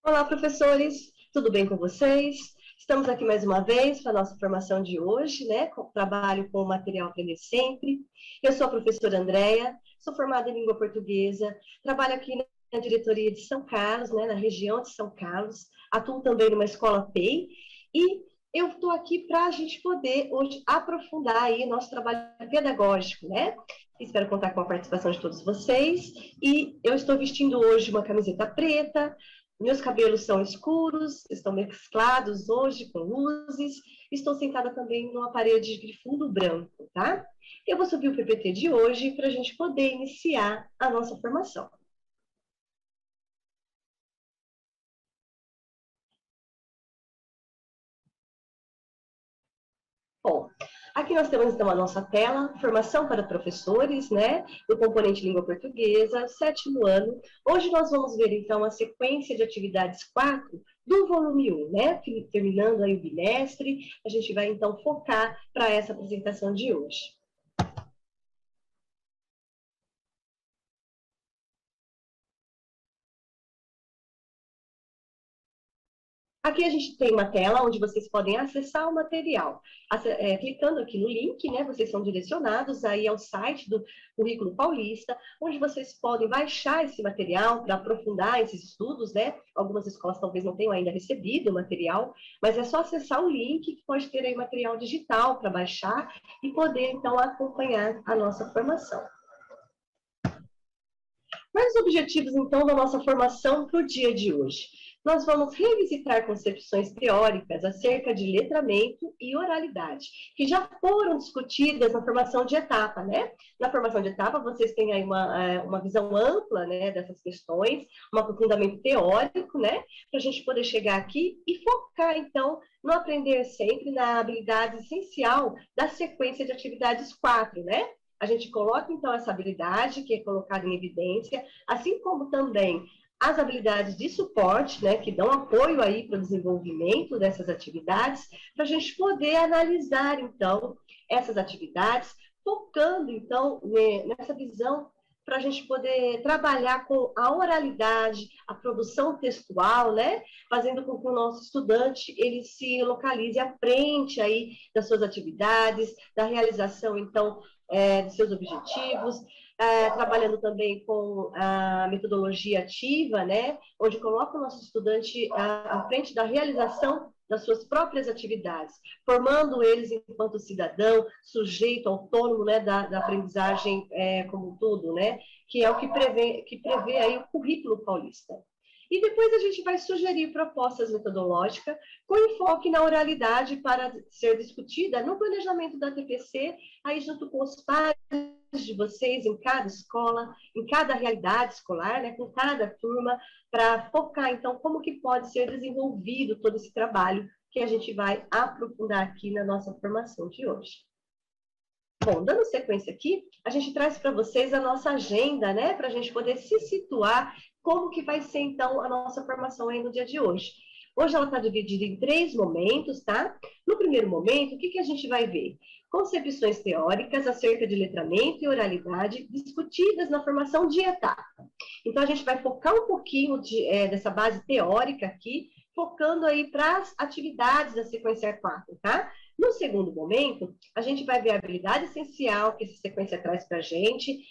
Olá, professores! Tudo bem com vocês? Estamos aqui mais uma vez para a nossa formação de hoje, né? Trabalho com o material Aprender Sempre. Eu sou a professora Andréia, sou formada em língua portuguesa, trabalho aqui na diretoria de São Carlos, né? Na região de São Carlos, atuo também numa escola PEI e eu estou aqui para a gente poder hoje aprofundar aí nosso trabalho pedagógico, né? Espero contar com a participação de todos vocês. E eu estou vestindo hoje uma camiseta preta, meus cabelos são escuros, estão mesclados hoje com luzes. Estou sentada também numa parede de fundo branco, tá? Eu vou subir o PPT de hoje para a gente poder iniciar a nossa formação. Bom, aqui nós temos então a nossa tela, formação para professores, né, do componente língua portuguesa, 7º ano. Hoje nós vamos ver então a sequência de atividades 4 do volume 1, né, terminando aí o bimestre, a gente vai então focar para essa apresentação de hoje. Aqui a gente tem uma tela onde vocês podem acessar o material. Clicando aqui no link, né, vocês são direcionados aí ao site do Currículo Paulista, onde vocês podem baixar esse material para aprofundar esses estudos, né? Algumas escolas talvez não tenham ainda recebido o material, mas é só acessar o link que pode ter aí material digital para baixar e poder, então, acompanhar a nossa formação. Quais os objetivos, então, da nossa formação para o dia de hoje? Nós vamos revisitar concepções teóricas acerca de letramento e oralidade, que já foram discutidas na formação de etapa, né? Na formação de etapa, vocês têm aí uma visão ampla, né, dessas questões, um aprofundamento teórico, né, para a gente poder chegar aqui e focar, então, no aprender sempre na habilidade essencial da sequência de atividades 4, né? A gente coloca, então, essa habilidade que é colocada em evidência, assim como também as habilidades de suporte, né, que dão apoio aí para o desenvolvimento dessas atividades, para a gente poder analisar, então, essas atividades, focando, então, nessa visão para a gente poder trabalhar com a oralidade, a produção textual, né, fazendo com que o nosso estudante ele se localize à frente aí das suas atividades, da realização, então, de seus objetivos, trabalhando também com a metodologia ativa, né, onde coloca o nosso estudante à frente da realização das suas próprias atividades, formando eles enquanto cidadão, sujeito autônomo, né, da aprendizagem como um todo, né, que é o que prevê aí o currículo paulista. E depois a gente vai sugerir propostas metodológicas com enfoque na oralidade para ser discutida no planejamento da TPC, aí junto com os pares de vocês em cada escola, em cada realidade escolar, né, com cada turma, para focar, então, como que pode ser desenvolvido todo esse trabalho que a gente vai aprofundar aqui na nossa formação de hoje. Bom, dando sequência aqui, a gente traz para vocês a nossa agenda, né, para a gente poder se situar como que vai ser, então, a nossa formação aí no dia de hoje. Hoje ela está dividida em 3 momentos, tá? No primeiro momento, o que a gente vai ver? Concepções teóricas acerca de letramento e oralidade discutidas na formação de etapa. Então, a gente vai focar um pouquinho dessa base teórica aqui, focando aí para as atividades da sequência 4, tá? No segundo momento, a gente vai ver a habilidade essencial que essa sequência traz para a gente,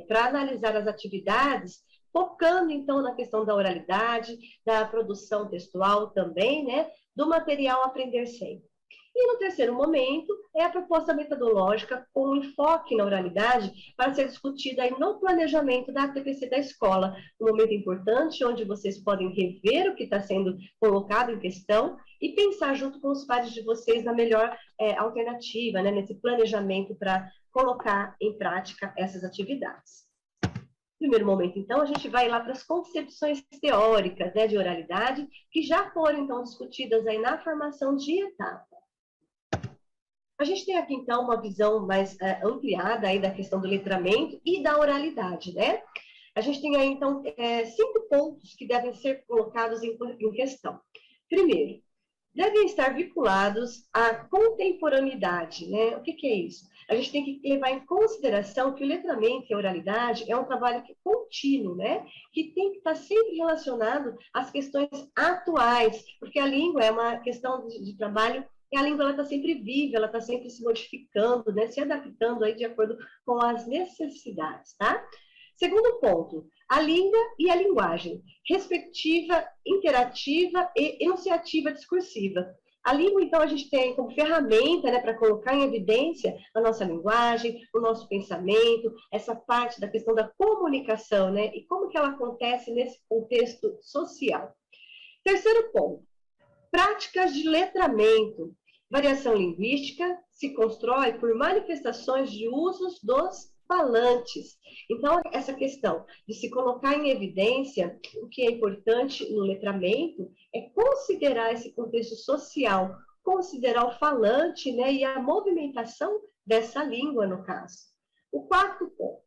para analisar as atividades, focando, então, na questão da oralidade, da produção textual também, né, do material Aprender Sempre. E no terceiro momento, é a proposta metodológica com enfoque na oralidade para ser discutida aí no planejamento da TPC da escola. Um momento importante onde vocês podem rever o que está sendo colocado em questão e pensar junto com os pares de vocês na melhor alternativa, né, nesse planejamento para colocar em prática essas atividades. No primeiro momento, então, a gente vai lá para as concepções teóricas, né, de oralidade, que já foram, então, discutidas aí na formação de etapa. A gente tem aqui, então, uma visão mais ampliada aí da questão do letramento e da oralidade, né? A gente tem aí, então, 5 pontos que devem ser colocados em questão. Primeiro, devem estar vinculados à contemporaneidade, né? O que que é isso? A gente tem que levar em consideração que o letramento e a oralidade é um trabalho contínuo, né? Que tem que estar sempre relacionado às questões atuais, porque a língua é uma questão de trabalho e a língua está sempre viva, ela está sempre se modificando, né? Se adaptando aí de acordo com as necessidades, tá? Segundo ponto, a língua e a linguagem, respectiva, interativa e enunciativa discursiva. A língua, então, a gente tem como ferramenta, né, para colocar em evidência a nossa linguagem, o nosso pensamento, essa parte da questão da comunicação, né, e como que ela acontece nesse contexto social. Terceiro ponto, práticas de letramento. Variação linguística se constrói por manifestações de usos dos falantes. Então, essa questão de se colocar em evidência o que é importante no letramento é considerar esse contexto social, considerar o falante, né, e a movimentação dessa língua, no caso. O quarto ponto,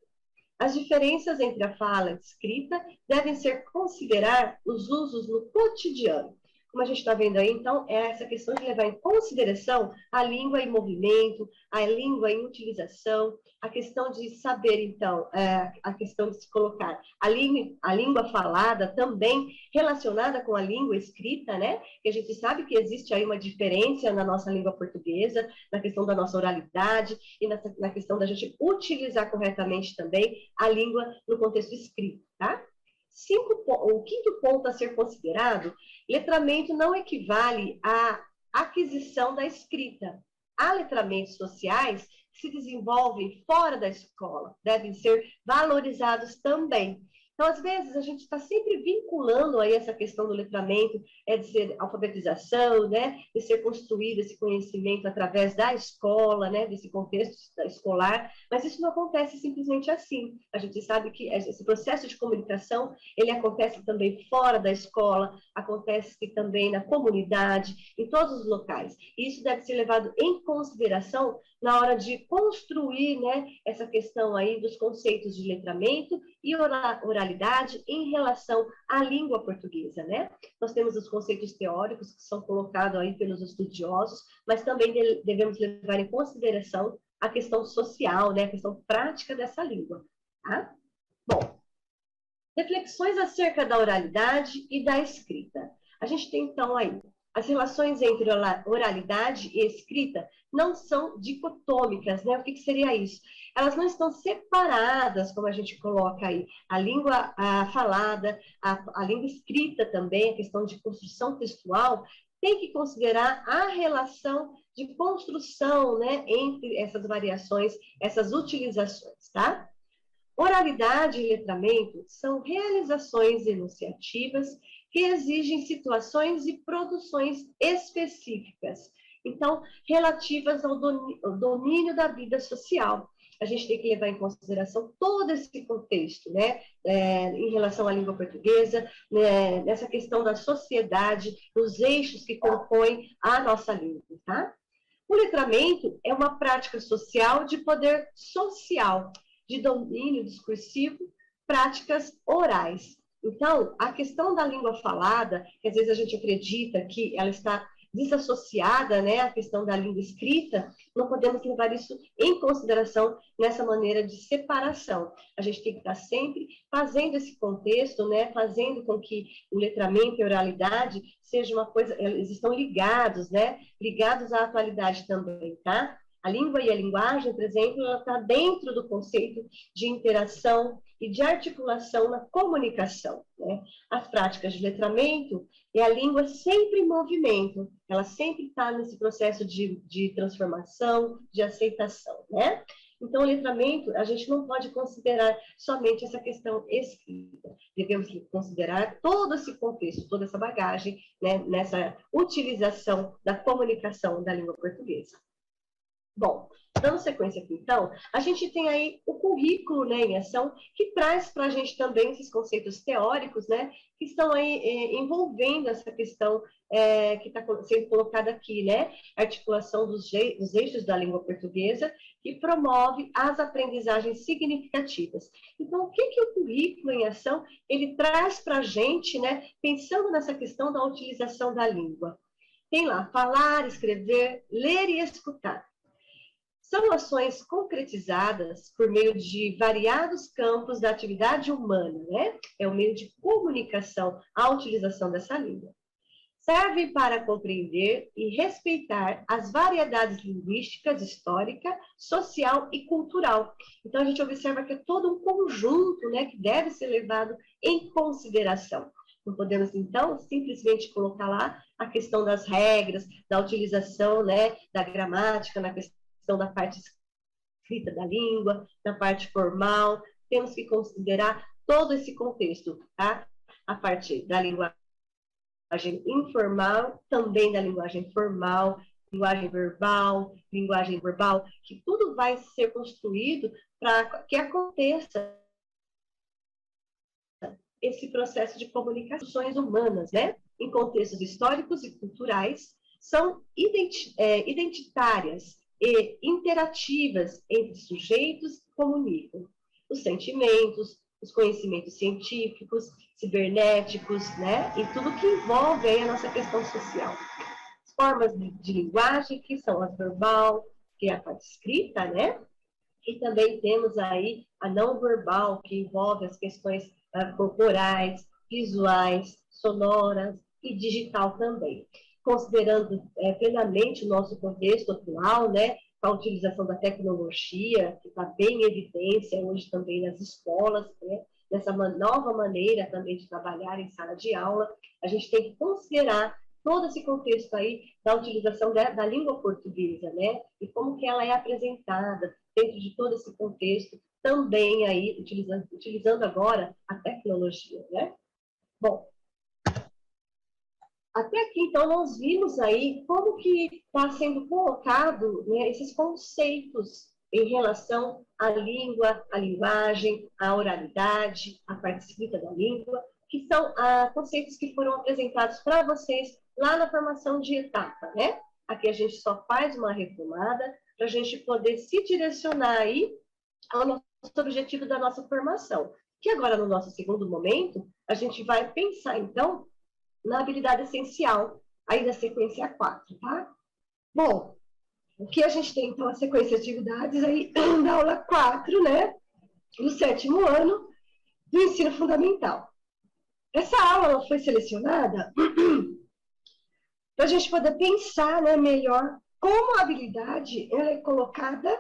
as diferenças entre a fala e a escrita devem ser considerar os usos no cotidiano. Como a gente está vendo aí, então, é essa questão de levar em consideração a língua em movimento, a língua em utilização, a questão de saber, então, a questão de se colocar a língua falada também relacionada com a língua escrita, né? Que a gente sabe que existe aí uma diferença na nossa língua portuguesa, na questão da nossa oralidade e na questão da gente utilizar corretamente também a língua no contexto escrito, tá? O quinto ponto a ser considerado, letramento não equivale à aquisição da escrita. Há letramentos sociais que se desenvolvem fora da escola, devem ser valorizados também. Então, às vezes, a gente está sempre vinculando aí essa questão do letramento, de ser alfabetização, né, de ser construído esse conhecimento através da escola, né, desse contexto escolar, mas isso não acontece simplesmente assim. A gente sabe que esse processo de comunicação, ele acontece também fora da escola, acontece também na comunidade, em todos os locais. E isso deve ser levado em consideração na hora de construir, né, essa questão aí dos conceitos de letramento e oralidade em relação à língua portuguesa, né? Nós temos os conceitos teóricos que são colocados aí pelos estudiosos, mas também devemos levar em consideração a questão social, né, a questão prática dessa língua, tá? Bom, reflexões acerca da oralidade e da escrita. A gente tem, então, aí, as relações entre oralidade e escrita não são dicotômicas, né? O que seria isso? Elas não estão separadas, como a gente coloca aí. A língua falada, a língua escrita também, a questão de construção textual, tem que considerar a relação de construção, né, entre essas variações, essas utilizações, tá? Oralidade e letramento são realizações enunciativas que exigem situações e produções específicas, então, relativas ao domínio da vida social. A gente tem que levar em consideração todo esse contexto, né, em relação à língua portuguesa, né, nessa questão da sociedade, dos eixos que compõem a nossa língua, tá? O letramento é uma prática social de poder social, de domínio discursivo, práticas orais. Então, a questão da língua falada, que às vezes a gente acredita que ela está desassociada, né, à questão da língua escrita, não podemos levar isso em consideração nessa maneira de separação. A gente tem que estar sempre fazendo esse contexto, né, fazendo com que o letramento e a oralidade seja uma coisa, eles estão ligados, né, ligados à atualidade também, tá? A língua e a linguagem, por exemplo, ela está dentro do conceito de interação e de articulação na comunicação, né? As práticas de letramento é a língua sempre em movimento, ela sempre está nesse processo de transformação, de aceitação, né? Então, o letramento, a gente não pode considerar somente essa questão escrita. Devemos considerar todo esse contexto, toda essa bagagem, né, nessa utilização da comunicação da língua portuguesa. Bom, dando sequência aqui, então, a gente tem aí o currículo, né, em ação, que traz para a gente também esses conceitos teóricos, né, que estão aí envolvendo essa questão que está sendo colocada aqui, né, articulação dos eixos da língua portuguesa, que promove as aprendizagens significativas. Então, o que o currículo em ação, ele traz para a gente, né, pensando nessa questão da utilização da língua? Tem lá falar, escrever, ler e escutar. São ações concretizadas por meio de variados campos da atividade humana, né? É o meio de comunicação, a utilização dessa língua. Serve para compreender e respeitar as variedades linguísticas, histórica, social e cultural. Então, a gente observa que é todo um conjunto, né, que deve ser levado em consideração. Não podemos, então, simplesmente colocar lá a questão das regras, da utilização, né, da gramática, na questão da parte escrita da língua, da parte formal. Temos que considerar todo esse contexto, tá? A parte da linguagem informal, também da linguagem formal, linguagem verbal, que tudo vai ser construído para que aconteça esse processo de comunicações humanas, né? Em contextos históricos e culturais, são identitárias e interativas entre sujeitos que comunicam os sentimentos, os conhecimentos científicos, cibernéticos, né? E tudo que envolve aí a nossa questão social. As formas de linguagem, que são a verbal, que é a parte escrita, né? E também temos aí a não verbal, que envolve as questões corporais, visuais, sonoras e digital também. Considerando plenamente o nosso contexto atual, né, a utilização da tecnologia, que está bem em evidência hoje também nas escolas, né, nessa nova maneira também de trabalhar em sala de aula, a gente tem que considerar todo esse contexto aí da utilização da língua portuguesa, né, e como que ela é apresentada dentro de todo esse contexto, também aí utilizando agora a tecnologia, né? Bom, até aqui, então, nós vimos aí como que está sendo colocado, né, esses conceitos em relação à língua, à linguagem, à oralidade, à parte escrita da língua, que são conceitos que foram apresentados para vocês lá na formação de etapa, né? Aqui a gente só faz uma retomada para a gente poder se direcionar aí ao nosso objetivo da nossa formação. Que agora, no nosso segundo momento, a gente vai pensar, então, na habilidade essencial, aí da sequência 4, tá? Bom, o que a gente tem, então, a sequência de atividades aí da aula 4, né? No 7º ano do ensino fundamental. Essa aula ela foi selecionada para a gente poder pensar, né, melhor como a habilidade ela é colocada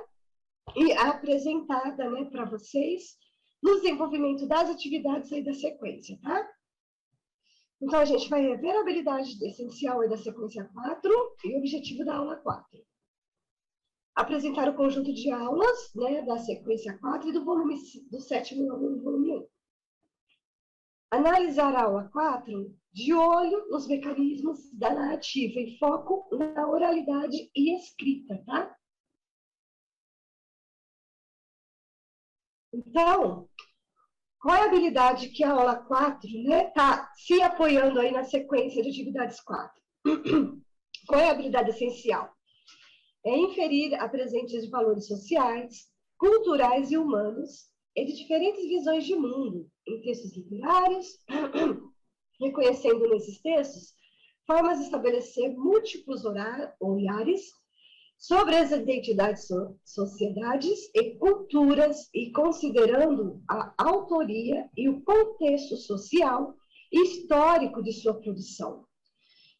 e apresentada, né, para vocês no desenvolvimento das atividades aí da sequência, tá? Então, a gente vai rever a habilidade essencial aí da sequência 4 e o objetivo da aula 4. Apresentar o conjunto de aulas, né, da sequência 4 e do volume do 7º ano do volume 1. Analisar a aula 4 de olho nos mecanismos da narrativa e foco na oralidade e escrita, tá? Então, qual é a habilidade que a aula 4 está se apoiando aí na sequência de atividades 4? Qual é a habilidade essencial? É inferir a presentes de valores sociais, culturais e humanos e de diferentes visões de mundo em textos literários, reconhecendo nesses textos formas de estabelecer múltiplos olhares sobre as identidades, sociedades e culturas e considerando a autoria e o contexto social e histórico de sua produção.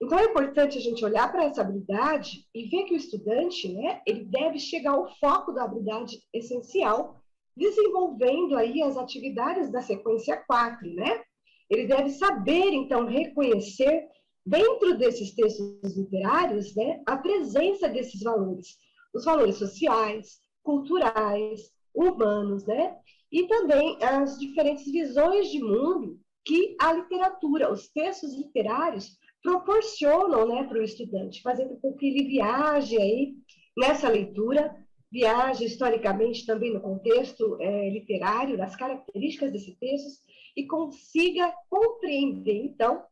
Então, é importante a gente olhar para essa habilidade e ver que o estudante, né, ele deve chegar ao foco da habilidade essencial, desenvolvendo aí as atividades da sequência 4, né? Ele deve saber, então, reconhecer dentro desses textos literários, né, a presença desses valores, os valores sociais, culturais, humanos, né, e também as diferentes visões de mundo que a literatura, os textos literários proporcionam, né, para o estudante, fazendo com que ele viaje aí nessa leitura, viaje historicamente também no contexto literário, nas características desses textos, e consiga compreender, então,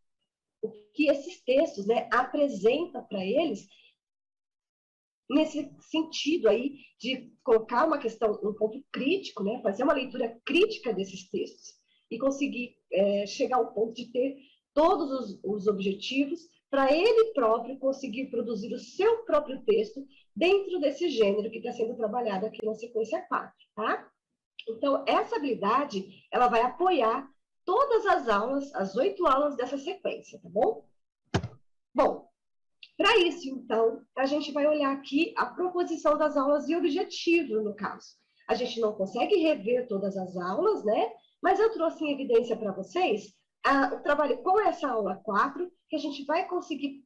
o que esses textos, né, apresentam para eles nesse sentido aí de colocar uma questão, um ponto crítico, né, fazer uma leitura crítica desses textos e conseguir chegar ao ponto de ter todos os objetivos para ele próprio conseguir produzir o seu próprio texto dentro desse gênero que está sendo trabalhado aqui na sequência 4, tá? Então, essa habilidade, ela vai apoiar todas as aulas, as 8 aulas dessa sequência, tá bom? Bom, para isso, então, a gente vai olhar aqui a proposição das aulas e objetivo, no caso. A gente não consegue rever todas as aulas, né? Mas eu trouxe em evidência para vocês o trabalho com essa aula 4, que a gente vai conseguir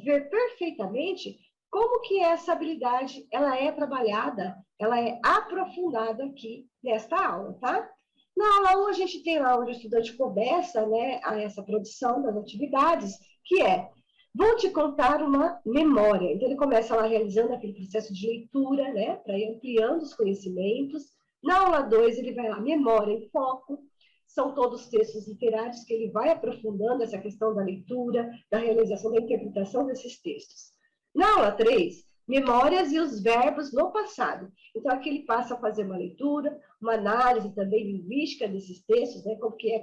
ver perfeitamente como que essa habilidade ela é trabalhada, ela é aprofundada aqui nesta aula, tá? Na aula 1, a gente tem lá onde o estudante começa, né, essa produção das atividades, que é: vou te contar uma memória. Então, ele começa lá realizando aquele processo de leitura, né, para ir ampliando os conhecimentos. Na aula 2, ele vai lá, memória em foco. São todos textos literários que ele vai aprofundando essa questão da leitura, da realização, da interpretação desses textos. Na aula 3, memórias e os verbos no passado. Então, aqui ele passa a fazer uma leitura, uma análise também linguística desses textos, né, como que é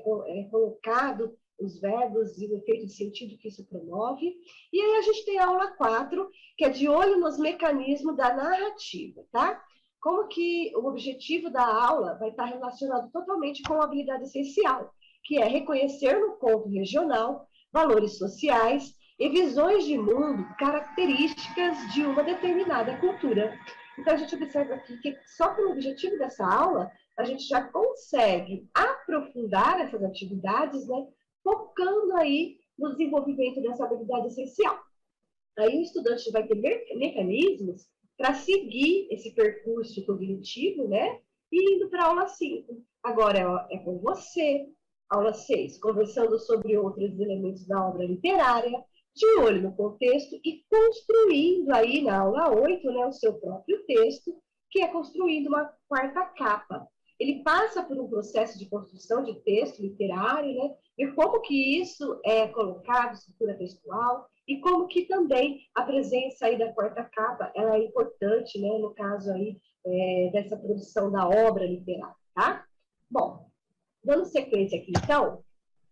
colocado os verbos e o efeito de sentido que isso promove. E aí a gente tem a aula 4, que é de olho nos mecanismos da narrativa, tá? Como que o objetivo da aula vai estar relacionado totalmente com a habilidade essencial, que é reconhecer no conto regional valores sociais e visões de mundo características de uma determinada cultura. Então, a gente observa aqui que só pelo objetivo dessa aula, a gente já consegue aprofundar essas atividades, né, focando aí no desenvolvimento dessa habilidade essencial. Aí o estudante vai ter mecanismos para seguir esse percurso cognitivo, né? E indo para a aula 5. Agora é com você. Aula 6, conversando sobre outros elementos da obra literária, de olho no contexto e construindo aí na aula 8, né, o seu próprio texto, que é construindo uma quarta capa. Ele passa por um processo de construção de texto literário, né? E como que isso é colocado, estrutura textual, e como que também a presença aí da quarta capa ela é importante, né? No caso aí dessa produção da obra literária, tá? Bom, dando sequência aqui, então,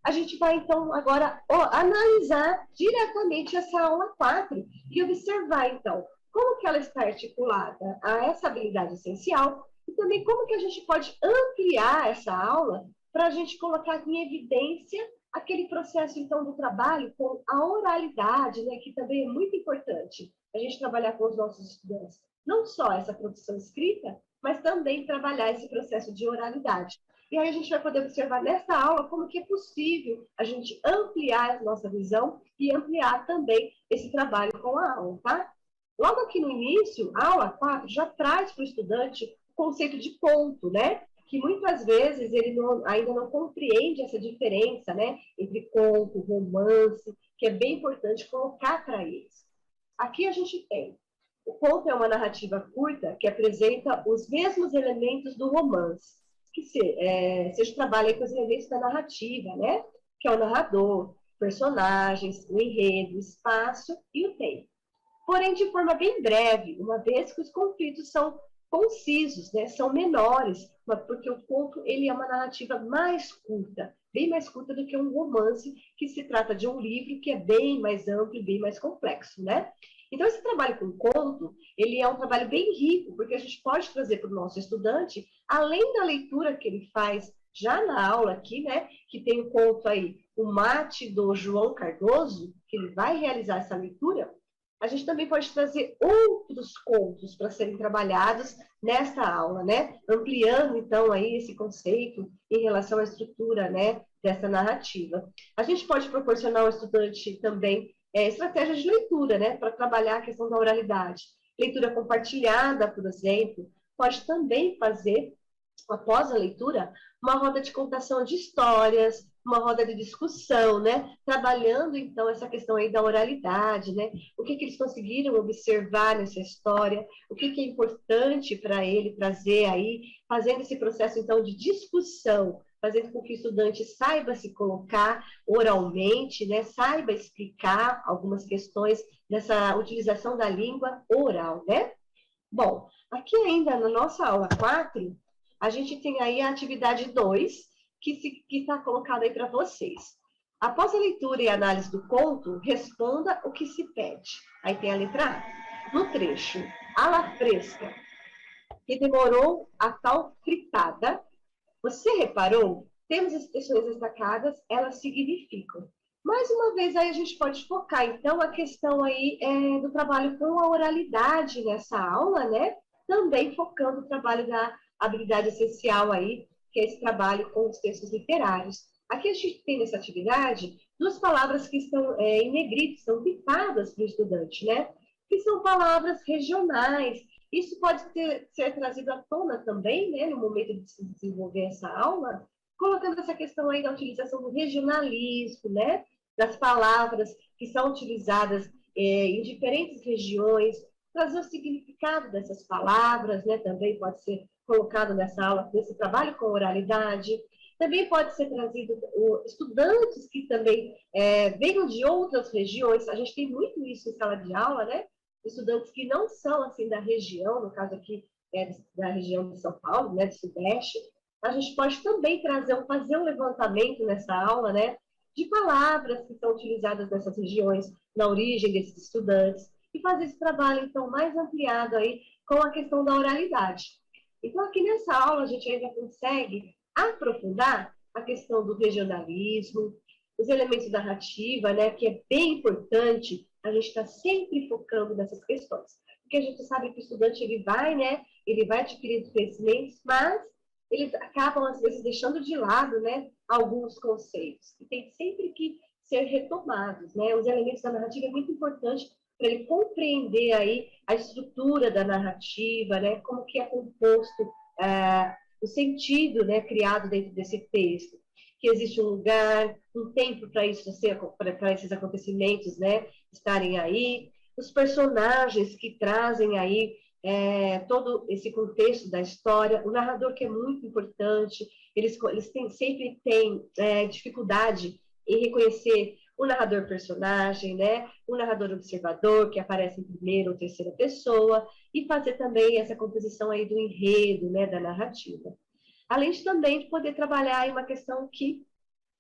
a gente vai, então, agora analisar diretamente essa aula 4 e observar, então, como que ela está articulada a essa habilidade essencial e também como que a gente pode ampliar essa aula para a gente colocar em evidência aquele processo, então, do trabalho com a oralidade, né, que também é muito importante a gente trabalhar com os nossos estudantes. Não só essa produção escrita, mas também trabalhar esse processo de oralidade. E aí a gente vai poder observar nessa aula como que é possível a gente ampliar a nossa visão e ampliar também esse trabalho com a aula, tá? Logo aqui no início, a aula 4 já traz para o estudante o conceito de conto, né? Que muitas vezes ele ainda não compreende essa diferença, né? Entre conto, romance, que é bem importante colocar para eles. Aqui a gente tem o conto é uma narrativa curta que apresenta os mesmos elementos do romance, que seja trabalha com os elementos da narrativa, né? Que é o narrador, personagens, o enredo, o espaço e o tempo. Porém, de forma bem breve, uma vez que os conflitos são concisos, né? São menores, porque o conto ele é uma narrativa mais curta, bem mais curta do que um romance, que se trata de um livro que é bem mais amplo e bem mais complexo, né? Então, esse trabalho com conto, ele é um trabalho bem rico, porque a gente pode trazer para o nosso estudante, além da leitura que ele faz já na aula aqui, né, que tem o conto aí, o Mate, do João Cardoso, que ele vai realizar essa leitura, a gente também pode trazer outros contos para serem trabalhados nesta aula, né, ampliando, então, aí esse conceito em relação à estrutura, né, dessa narrativa. A gente pode proporcionar ao estudante também estratégias de leitura, né, para trabalhar a questão da oralidade. Leitura compartilhada, por exemplo, pode também fazer, após a leitura, uma roda de contação de histórias, uma roda de discussão, né, trabalhando, então, essa questão aí da oralidade, né, o que eles conseguiram observar nessa história, o que é importante para ele trazer aí, fazendo esse processo, então, de discussão, fazendo com que o estudante saiba se colocar oralmente, né, saiba explicar algumas questões dessa utilização da língua oral, né? Bom, aqui ainda na nossa aula 4, a gente tem aí a atividade 2, que está colocada aí para vocês. Após a leitura e análise do conto, responda o que se pede. Aí tem a letra A. No trecho, à la fresca, que demorou a tal fritada, você reparou? Temos expressões destacadas, elas significam. Mais uma vez, aí a gente pode focar, então, a questão aí do trabalho com a oralidade nessa aula, né? Também focando o trabalho da habilidade essencial aí, que é esse trabalho com os textos literários. Aqui a gente tem nessa atividade duas palavras que estão em negrito, são picadas para o estudante, né? Que são palavras regionais. Isso pode ser trazido à tona também, né, no momento de se desenvolver essa aula, colocando essa questão aí da utilização do regionalismo, né, das palavras que são utilizadas em diferentes regiões, trazer o significado dessas palavras, né, também pode ser colocado nessa aula, nesse trabalho com oralidade. Também pode ser trazido estudantes que também venham de outras regiões, a gente tem muito isso em sala de aula, né? Estudantes que não são assim da região, no caso aqui da região de São Paulo, né, do Sudeste, a gente pode também fazer um levantamento nessa aula, né, de palavras que são utilizadas nessas regiões, na origem desses estudantes, e fazer esse trabalho, então, mais ampliado aí com a questão da oralidade. Então, aqui nessa aula, a gente ainda consegue aprofundar a questão do regionalismo, os elementos da narrativa, né, que é bem importante a gente está sempre focando nessas questões. Porque a gente sabe que o estudante ele vai adquirindo conhecimentos, mas eles acabam, às vezes, deixando de lado, né, alguns conceitos, que tem sempre que ser retomados, né? Os elementos da narrativa é muito importante para ele compreender aí a estrutura da narrativa, né, como que é composto o sentido, né, criado dentro desse texto, que existe um lugar, um tempo para isso, para esses acontecimentos, né, estarem aí, os personagens que trazem aí todo esse contexto da história, o narrador que é muito importante, eles sempre têm dificuldade em reconhecer o narrador personagem, né, o narrador observador, que aparece em primeira ou terceira pessoa, e fazer também essa composição aí do enredo, né, da narrativa. Além de também de poder trabalhar em uma questão que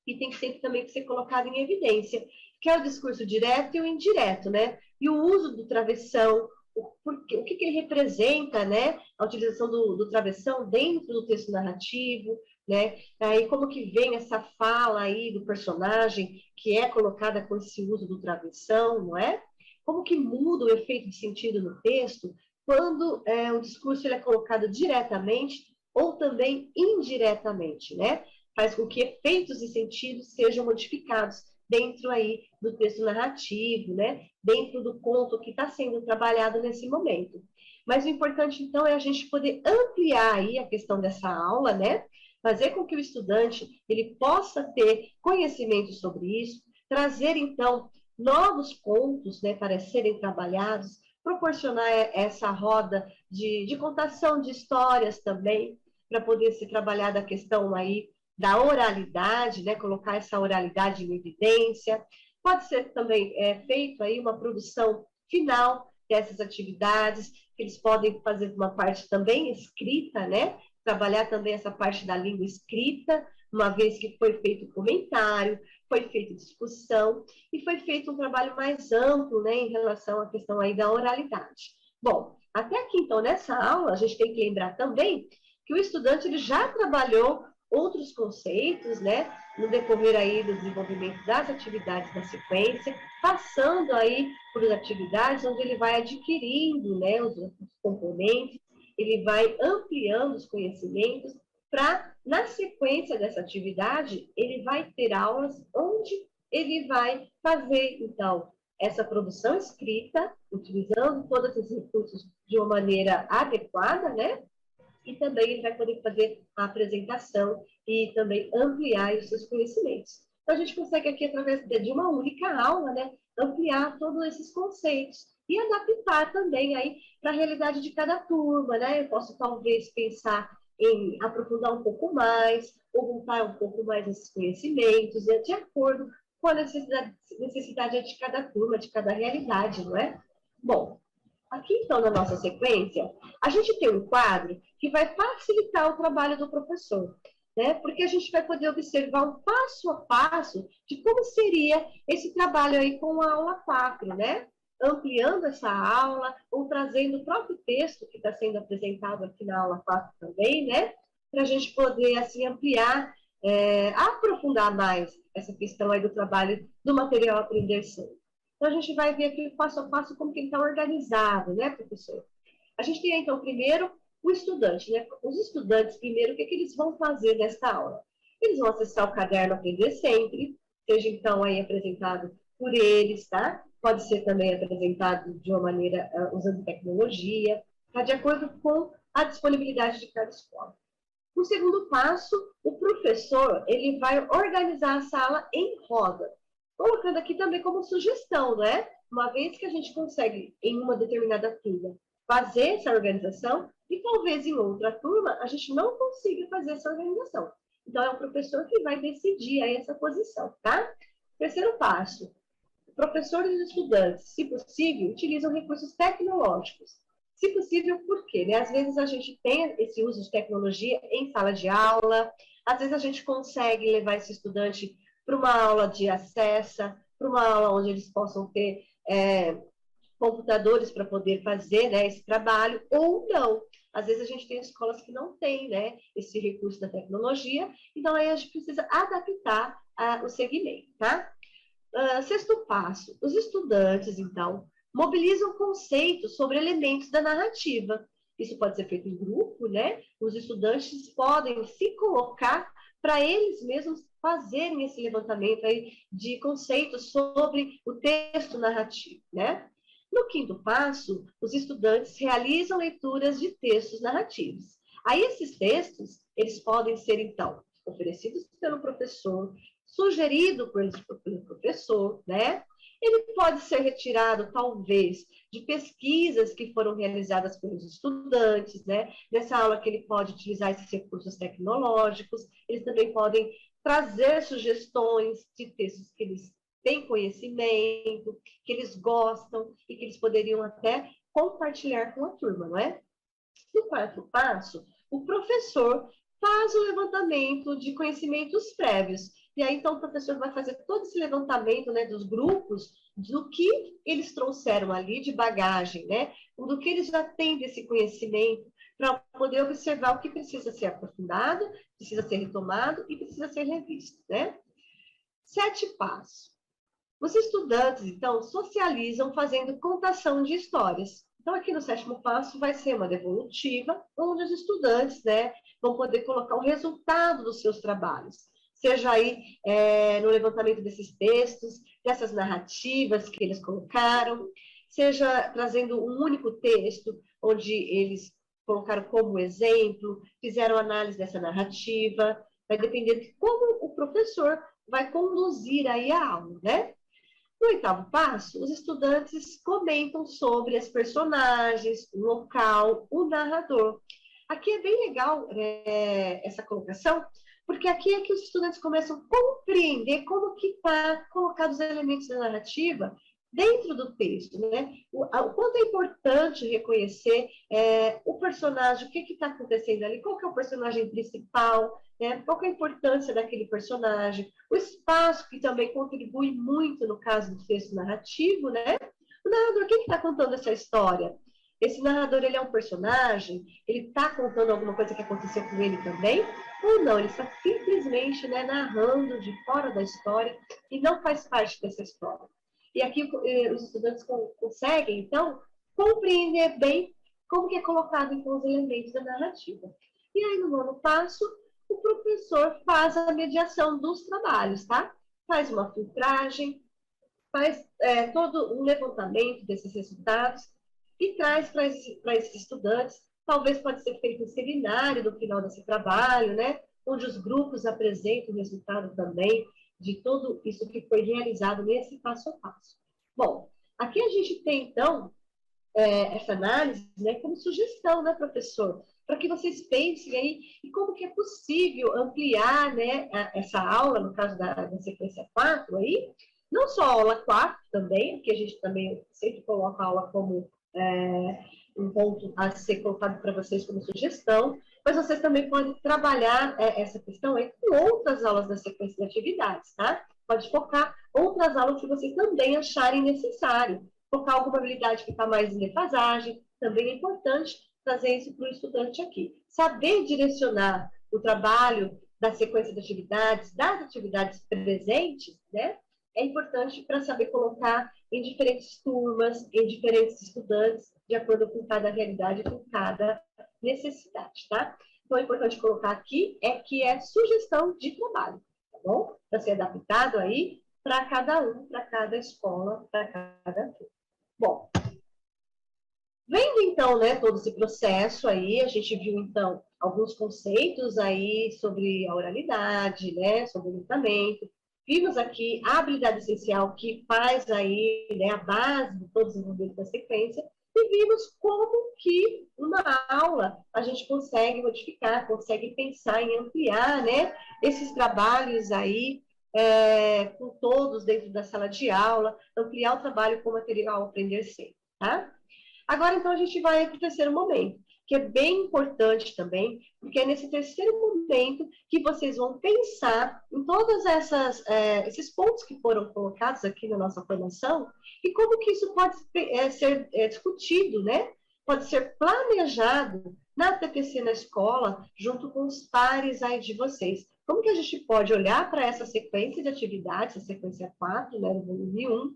tem que sempre também ser colocado em evidência, que é o discurso direto e o indireto, né? E o uso do travessão, o que ele representa, né? A utilização do travessão dentro do texto narrativo, né? Aí como que vem essa fala aí do personagem que é colocada com esse uso do travessão, não é? Como que muda o efeito de sentido no texto quando o discurso ele é colocado diretamente ou também indiretamente, né? Faz com que efeitos e sentidos sejam modificados dentro aí do texto narrativo, né? Dentro do conto que está sendo trabalhado nesse momento. Mas o importante, então, é a gente poder ampliar aí a questão dessa aula, né? Fazer com que o estudante ele possa ter conhecimento sobre isso, trazer, então, novos contos, né, para serem trabalhados, proporcionar essa roda de contação de histórias também, para poder se trabalhar da questão aí da oralidade, né, colocar essa oralidade em evidência. Pode ser também feito aí uma produção final dessas atividades, que eles podem fazer uma parte também escrita, né, trabalhar também essa parte da língua escrita, uma vez que foi feito comentário, foi feita discussão e foi feito um trabalho mais amplo, né, em relação à questão aí da oralidade. Bom, até aqui, então, nessa aula, a gente tem que lembrar também que o estudante ele já trabalhou outros conceitos, né, no decorrer aí do desenvolvimento das atividades da sequência, passando aí por atividades onde ele vai adquirindo, né, os componentes, ele vai ampliando os conhecimentos para, na sequência dessa atividade, ele vai ter aulas onde ele vai fazer, então, essa produção escrita, utilizando todos esses recursos de uma maneira adequada, né, e também ele vai poder fazer a apresentação e também ampliar os seus conhecimentos. Então, a gente consegue aqui, através de uma única aula, né, ampliar todos esses conceitos e adaptar também aí para a realidade de cada turma, né? Eu posso, talvez, pensar em aprofundar um pouco mais, ou voltar um pouco mais esses conhecimentos, né, de acordo com a necessidade de cada turma, de cada realidade, não é? Bom, aqui, então, na nossa sequência, a gente tem um quadro que vai facilitar o trabalho do professor. né? Porque a gente vai poder observar um passo a passo de como seria esse trabalho aí com a aula 4, né? Ampliando essa aula, ou trazendo o próprio texto que está sendo apresentado aqui na aula 4 também, né? Para a gente poder, assim, ampliar, aprofundar mais essa questão aí do trabalho do material Aprender Sempre. Então, a gente vai ver aqui passo a passo como que ele está organizado, né, professor? A gente tem, então, primeiro, o estudante, né? Os estudantes, primeiro, o que, que eles vão fazer nesta aula? Eles vão acessar o caderno Aprender Sempre, seja, então, aí apresentado por eles, tá? Pode ser também apresentado de uma maneira usando tecnologia, tá? De acordo com a disponibilidade de cada escola. No segundo passo, o professor ele vai organizar a sala em roda, colocando aqui também como sugestão, né? Uma vez que a gente consegue, em uma determinada turma, fazer essa organização, e talvez em outra turma a gente não consiga fazer essa organização. Então, é o professor que vai decidir aí essa posição, tá? Terceiro passo, professores e estudantes, se possível, utilizam recursos tecnológicos. Se possível, por quê? Né? Às vezes a gente tem esse uso de tecnologia em sala de aula, às vezes a gente consegue levar esse estudante para uma aula de acesso, para uma aula onde eles possam ter computadores para poder fazer, né, esse trabalho, ou não. Às vezes a gente tem escolas que não têm, né, esse recurso da tecnologia, então aí a gente precisa adaptar o segmento, tá? Sexto passo, os estudantes, então, mobilizam conceitos sobre elementos da narrativa. Isso pode ser feito em grupo, né? Os estudantes podem se colocar para eles mesmos fazerem esse levantamento aí de conceitos sobre o texto narrativo, né? No quinto passo, os estudantes realizam leituras de textos narrativos. Aí esses textos, eles podem ser, então, oferecidos pelo professor, sugerido pelo professor, né? Ele pode ser retirado, talvez, de pesquisas que foram realizadas pelos estudantes, né? Nessa aula que ele pode utilizar esses recursos tecnológicos, eles também podem trazer sugestões de textos que eles têm conhecimento, que eles gostam e que eles poderiam até compartilhar com a turma, não é? No quarto passo, o professor faz o levantamento de conhecimentos prévios. E aí, então, o professor vai fazer todo esse levantamento, né, dos grupos, do que eles trouxeram ali de bagagem, né? Do que eles já têm desse conhecimento, para poder observar o que precisa ser aprofundado, precisa ser retomado e precisa ser revisto, né? Sete passos. Os estudantes, então, socializam fazendo contação de histórias. Então, aqui no sétimo passo vai ser uma devolutiva, onde os estudantes, né, vão poder colocar o resultado dos seus trabalhos. Seja aí no levantamento desses textos, dessas narrativas que eles colocaram, seja trazendo um único texto, onde eles colocaram como exemplo, fizeram análise dessa narrativa, vai depender de como o professor vai conduzir aí a aula, né? No oitavo passo, os estudantes comentam sobre as personagens, o local, o narrador. Aqui é bem legal essa colocação, porque aqui é que os estudantes começam a compreender como que está colocados os elementos da narrativa dentro do texto, né? O quanto é importante reconhecer o personagem, o que está acontecendo ali, qual que é o personagem principal, né? Qual que é a importância daquele personagem, o espaço que também contribui muito no caso do texto narrativo, né? O narrador, quem está contando essa história? Esse narrador, ele é um personagem? Ele está contando alguma coisa que aconteceu com ele também? Ou não? Ele está simplesmente, né, narrando de fora da história e não faz parte dessa história. E aqui os estudantes conseguem, então, compreender bem como que é colocado, então, os elementos da narrativa. E aí, no nono passo, o professor faz a mediação dos trabalhos, tá? Faz uma filtragem, faz todo um levantamento desses resultados e traz para esses estudantes. Talvez pode ser feito um seminário no final desse trabalho, né? Onde os grupos apresentam o resultado também de tudo isso que foi realizado nesse passo a passo. Bom, aqui a gente tem, então, essa análise, né, como sugestão, né, professor? Para que vocês pensem aí e como que é possível ampliar, né, essa aula, no caso da sequência 4 aí, não só a aula 4 também, que a gente também sempre coloca a aula como um ponto a ser colocado para vocês como sugestão, mas vocês também podem trabalhar essa questão aí com outras aulas da sequência de atividades, tá? Pode focar outras aulas que vocês também acharem necessário. Focar alguma habilidade que está mais em defasagem, também é importante trazer isso para o estudante aqui. Saber direcionar o trabalho da sequência de atividades, das atividades presentes, né? É importante para saber colocar em diferentes turmas, em diferentes estudantes, de acordo com cada realidade, com cada necessidade, tá? Então, é importante colocar aqui que é sugestão de trabalho, tá bom? Para ser adaptado aí para cada um, para cada escola, para cada turma. Bom, vendo então, né, todo esse processo aí, a gente viu então alguns conceitos aí sobre a oralidade, né, sobre o letramento. Vimos aqui a habilidade essencial que faz aí, né, a base de todo o desenvolvimento da sequência, e vimos como que uma aula a gente consegue modificar, consegue pensar em ampliar, né, esses trabalhos aí com todos dentro da sala de aula, ampliar o trabalho com o material Aprender Sempre, tá? Agora, então, a gente vai para o terceiro momento, que é bem importante também, porque é nesse terceiro momento que vocês vão pensar em todos esses pontos que foram colocados aqui na nossa formação e como que isso pode ser discutido, né? Pode ser planejado na TPC na escola, junto com os pares aí de vocês. Como que a gente pode olhar para essa sequência de atividades, a sequência 4, né, no volume 1,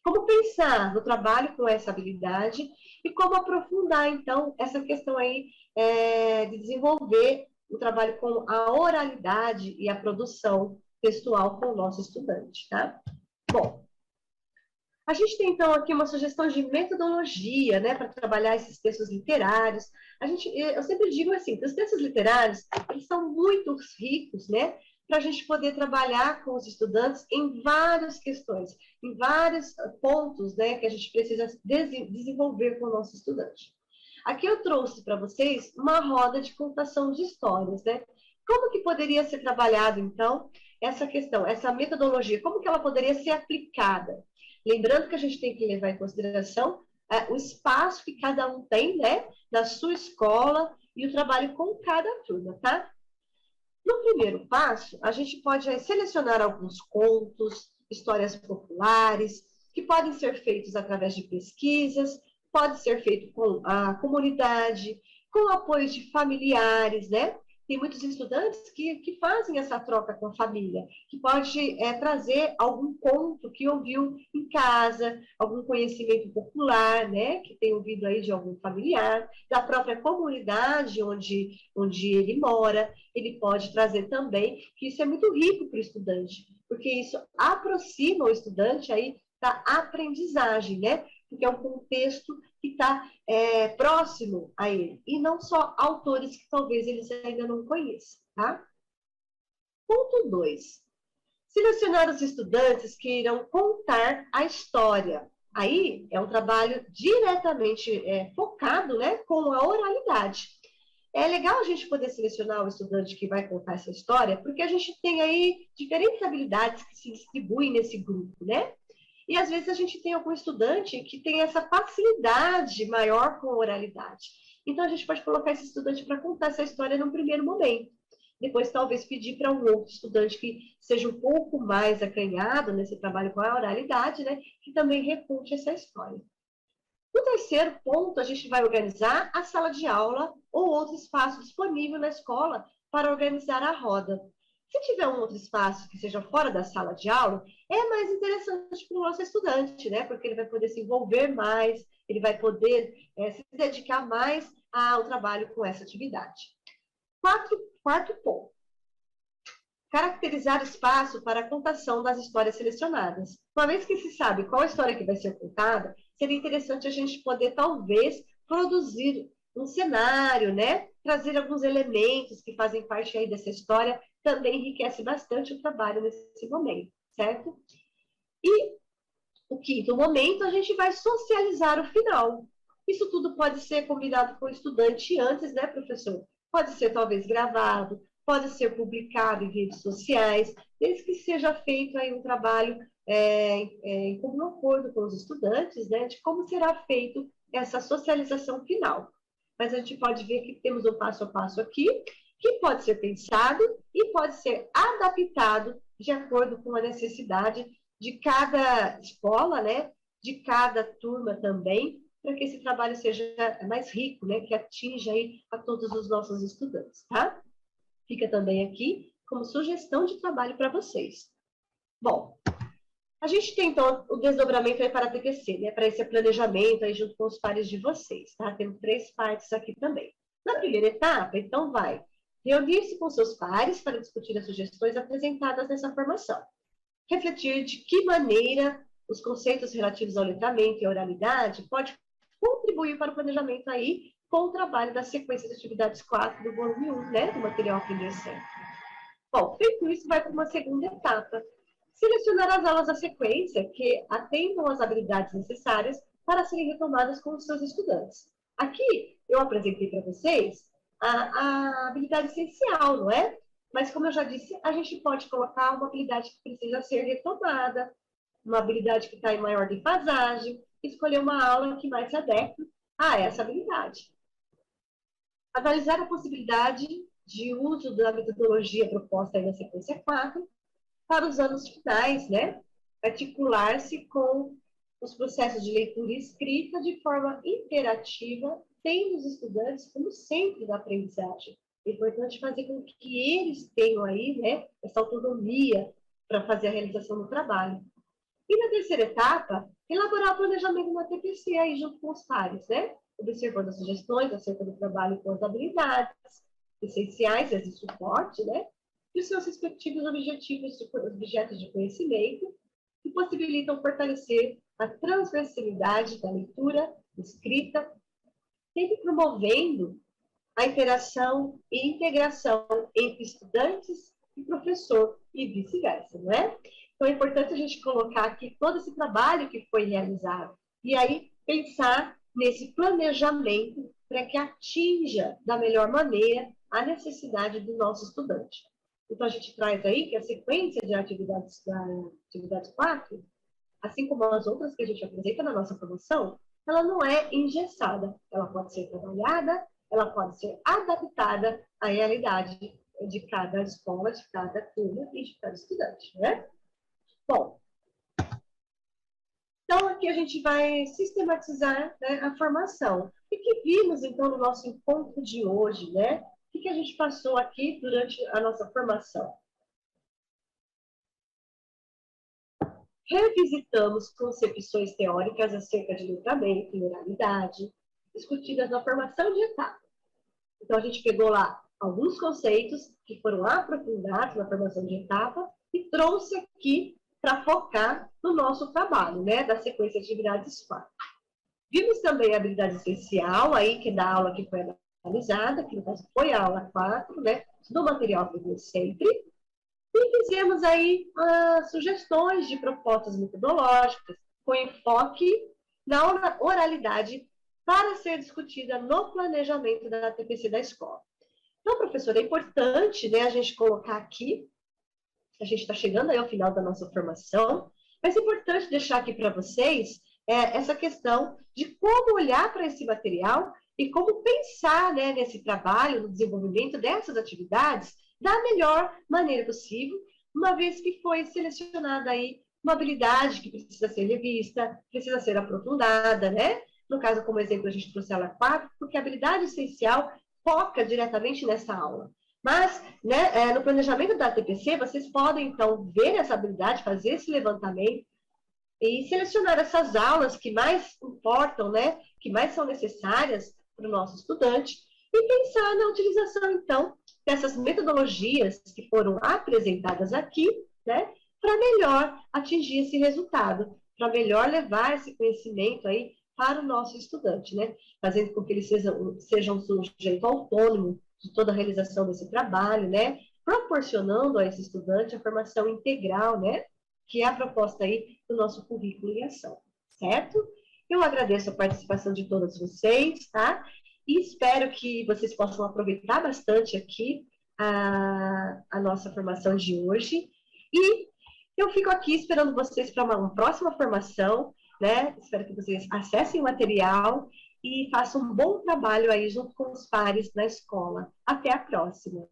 como pensar no trabalho com essa habilidade e como aprofundar, então, essa questão aí de desenvolver o trabalho com a oralidade e a produção textual com o nosso estudante, tá? Bom, a gente tem, então, aqui uma sugestão de metodologia, né, para trabalhar esses textos literários. Eu sempre digo assim, que os textos literários, eles são muito ricos, né, para a gente poder trabalhar com os estudantes em várias questões, em vários pontos, né, que a gente precisa desenvolver com o nosso estudante. Aqui eu trouxe para vocês uma roda de contação de histórias, né? Como que poderia ser trabalhado, então, essa questão, essa metodologia, como que ela poderia ser aplicada? Lembrando que a gente tem que levar em consideração o espaço que cada um tem, né, na sua escola e o trabalho com cada turma, tá? No primeiro passo, a gente pode selecionar alguns contos, histórias populares, que podem ser feitos através de pesquisas, pode ser feito com a comunidade, com o apoio de familiares, né? Tem muitos estudantes que fazem essa troca com a família, que pode trazer algum conto que ouviu em casa, algum conhecimento popular, né? Que tem ouvido aí de algum familiar, da própria comunidade onde ele mora. Ele pode trazer também, que isso é muito rico para o estudante, porque isso aproxima o estudante aí da aprendizagem, né? Porque é um contexto que está próximo a ele, e não só autores que talvez eles ainda não conheçam, tá? Ponto 2. Selecionar os estudantes que irão contar a história. Aí é um trabalho diretamente focado, né, com a oralidade. É legal a gente poder selecionar o estudante que vai contar essa história, porque a gente tem aí diferentes habilidades que se distribuem nesse grupo, né? E às vezes a gente tem algum estudante que tem essa facilidade maior com a oralidade. Então a gente pode colocar esse estudante para contar essa história num primeiro momento. Depois talvez pedir para um outro estudante que seja um pouco mais acanhado nesse trabalho com a oralidade, né, que também reconte essa história. No terceiro ponto, a gente vai organizar a sala de aula ou outro espaço disponível na escola para organizar a roda. Se tiver um outro espaço que seja fora da sala de aula, é mais interessante para o nosso estudante, né? Porque ele vai poder se envolver mais, ele vai poder se dedicar mais ao trabalho com essa atividade. Quarto ponto. Caracterizar espaço para a contação das histórias selecionadas. Uma vez que se sabe qual história que vai ser contada, seria interessante a gente poder, talvez, produzir um cenário, né? Trazer alguns elementos que fazem parte aí dessa história, também enriquece bastante o trabalho nesse momento, certo? E o quinto momento, a gente vai socializar o final. Isso tudo pode ser combinado com o estudante antes, né, professor? Pode ser, talvez, gravado, pode ser publicado em redes sociais, desde que seja feito aí um trabalho em comum acordo com os estudantes, né, de como será feito essa socialização final. Mas a gente pode ver que temos um passo a passo aqui, que pode ser pensado e pode ser adaptado de acordo com a necessidade de cada escola, né? De cada turma também, para que esse trabalho seja mais rico, né? Que atinja aí a todos os nossos estudantes, tá? Fica também aqui como sugestão de trabalho para vocês. Bom, a gente tem, então, o desdobramento aí para a TPC, né? Para esse planejamento aí junto com os pares de vocês, tá? Temos 3 partes aqui também. Na primeira etapa, então, vai reunir-se com seus pares para discutir as sugestões apresentadas nessa formação. Refletir de que maneira os conceitos relativos ao letramento e à oralidade pode contribuir para o planejamento aí com o trabalho da sequência de atividades 4 do volume 1, né? Do material Aprender Sempre. Bom, feito isso, vai para uma segunda etapa. Selecionar as aulas da sequência que atendam às habilidades necessárias para serem retomadas com os seus estudantes. Aqui, eu apresentei para vocês a habilidade essencial, não é? Mas, como eu já disse, a gente pode colocar uma habilidade que precisa ser retomada, uma habilidade que está em maior defasagem, escolher uma aula que mais se adeque a essa habilidade. Analisar a possibilidade de uso da metodologia proposta aí na sequência 4 para os anos finais, né? Articular-se com os processos de leitura e escrita de forma interativa, tendo os estudantes como centro da aprendizagem. É importante fazer com que eles tenham aí, né, essa autonomia para fazer a realização do trabalho. E na terceira etapa, elaborar o planejamento na TPC aí junto com os pares, né? Observando as sugestões acerca do trabalho com as habilidades essenciais, as de suporte, né? E os seus respectivos objetos de conhecimento, que possibilitam fortalecer a transversalidade da leitura, escrita, sempre promovendo a interação e integração entre estudantes e professor e vice-versa, não é? Então é importante a gente colocar aqui todo esse trabalho que foi realizado e aí pensar nesse planejamento para que atinja da melhor maneira a necessidade do nosso estudante. Então, a gente traz aí que a sequência de atividades da atividade 4, assim como as outras que a gente apresenta na nossa formação, ela não é engessada. Ela pode ser trabalhada, ela pode ser adaptada à realidade de cada escola, de cada turma e de cada estudante, né? Bom, então aqui a gente vai sistematizar, né, a formação. E que vimos, então, no nosso encontro de hoje, né? O que a gente passou aqui durante a nossa formação? Revisitamos concepções teóricas acerca de letramento e oralidade, discutidas na formação de etapa. Então, a gente pegou lá alguns conceitos que foram aprofundados na formação de etapa e trouxe aqui para focar no nosso trabalho, né, da sequência de atividades 4. Vimos também a habilidade essencial, aí, que é da aula que foi analisada, que no caso foi a aula 4, né, do material Aprender Sempre, e fizemos aí sugestões de propostas metodológicas com enfoque na oralidade para ser discutida no planejamento da TPC da escola. Então, professora, é importante, né, a gente colocar aqui, a gente está chegando aí ao final da nossa formação, mas é importante deixar aqui para vocês essa questão de como olhar para esse material e como pensar, né, nesse trabalho, no desenvolvimento dessas atividades da melhor maneira possível, uma vez que foi selecionada aí uma habilidade que precisa ser revista, precisa ser aprofundada, né? No caso, como exemplo, a gente trouxe a aula 4, porque a habilidade essencial foca diretamente nessa aula. Mas, né, no planejamento da TPC, vocês podem, então, ver essa habilidade, fazer esse levantamento e selecionar essas aulas que mais importam, né, que mais são necessárias para o nosso estudante e pensar na utilização, então, dessas metodologias que foram apresentadas aqui, né, para melhor atingir esse resultado, para melhor levar esse conhecimento aí para o nosso estudante, né, fazendo com que ele seja um sujeito autônomo de toda a realização desse trabalho, né, proporcionando a esse estudante a formação integral, né, que é a proposta aí do nosso currículo em ação, certo? Eu agradeço a participação de todos vocês, tá? E espero que vocês possam aproveitar bastante aqui a nossa formação de hoje. E eu fico aqui esperando vocês para uma próxima formação. né? Espero que vocês acessem o material e façam um bom trabalho aí junto com os pares na escola. Até a próxima!